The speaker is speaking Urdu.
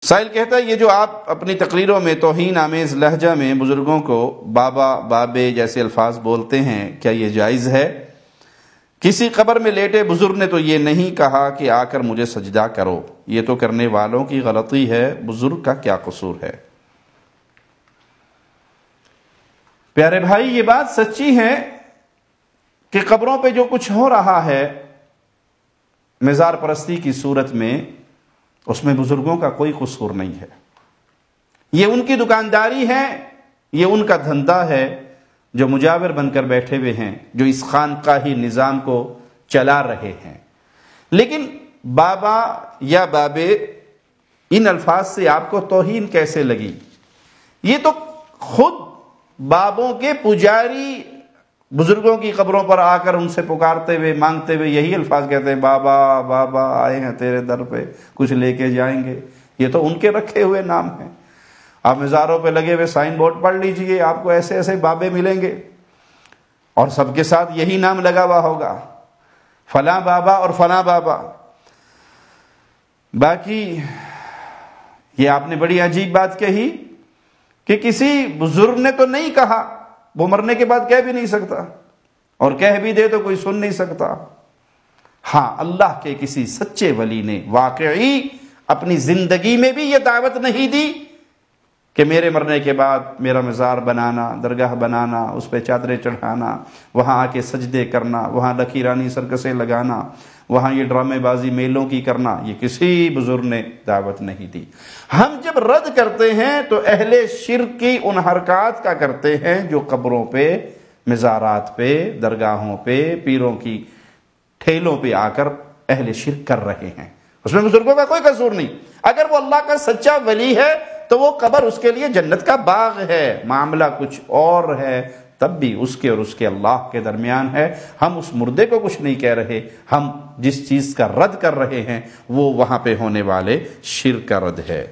سائل کہتا ہے یہ جو آپ اپنی تقریروں میں توہین آمیز لہجہ میں بزرگوں کو بابا بابے جیسے الفاظ بولتے ہیں، کیا یہ جائز ہے؟ کسی قبر میں لیٹے بزرگ نے تو یہ نہیں کہا کہ آ کر مجھے سجدہ کرو، یہ تو کرنے والوں کی غلطی ہے، بزرگ کا کیا قصور ہے؟ پیارے بھائی، یہ بات سچی ہے کہ قبروں پہ جو کچھ ہو رہا ہے مزار پرستی کی صورت میں، اس میں بزرگوں کا کوئی قصور نہیں ہے۔ یہ ان کی دکانداری ہے، یہ ان کا دھندا ہے، جو مجاور بن کر بیٹھے ہوئے ہیں، جو اس خانقاہی نظام کو چلا رہے ہیں۔ لیکن بابا یا بابے، ان الفاظ سے آپ کو توہین کیسے لگی؟ یہ تو خود بابوں کے پجاری بزرگوں کی قبروں پر آ کر ان سے پکارتے ہوئے مانگتے ہوئے یہی الفاظ کہتے ہیں، بابا بابا آئے ہیں تیرے در پہ، کچھ لے کے جائیں گے۔ یہ تو ان کے رکھے ہوئے نام ہیں۔ آپ مزاروں پہ لگے ہوئے سائن بورڈ پڑھ لیجئے، آپ کو ایسے ایسے بابے ملیں گے، اور سب کے ساتھ یہی نام لگا ہوا ہوگا، فلاں بابا اور فلاں بابا۔ باقی یہ آپ نے بڑی عجیب بات کہی کہ کسی بزرگ نے تو نہیں کہا، وہ مرنے کے بعد کہہ بھی نہیں سکتا، اور کہہ بھی دے تو کوئی سن نہیں سکتا۔ ہاں، اللہ کے کسی سچے ولی نے واقعی اپنی زندگی میں بھی یہ دعوت نہیں دی کہ میرے مرنے کے بعد میرا مزار بنانا، درگاہ بنانا، اس پہ چادریں چڑھانا، وہاں آ کے سجدے کرنا، وہاں لکیرانی سرکسیں لگانا، وہاں یہ ڈرامے بازی میلوں کی کرنا، یہ کسی بزرگ نے دعوت نہیں دی۔ ہم جب رد کرتے ہیں تو اہل شرک کی ان حرکات کا کرتے ہیں جو قبروں پہ، مزارات پہ، درگاہوں پہ، پیروں کی ٹھیلوں پہ آ کر اہل شرک کر رہے ہیں۔ اس میں بزرگوں کا کوئی قصور نہیں۔ اگر وہ اللہ کا سچا ولی ہے تو وہ قبر اس کے لیے جنت کا باغ ہے، معاملہ کچھ اور ہے، تب بھی اس کے اور اس کے اللہ کے درمیان ہے۔ ہم اس مردے کو کچھ نہیں کہہ رہے، ہم جس چیز کا رد کر رہے ہیں وہ وہاں پہ ہونے والے شرک کا رد ہے۔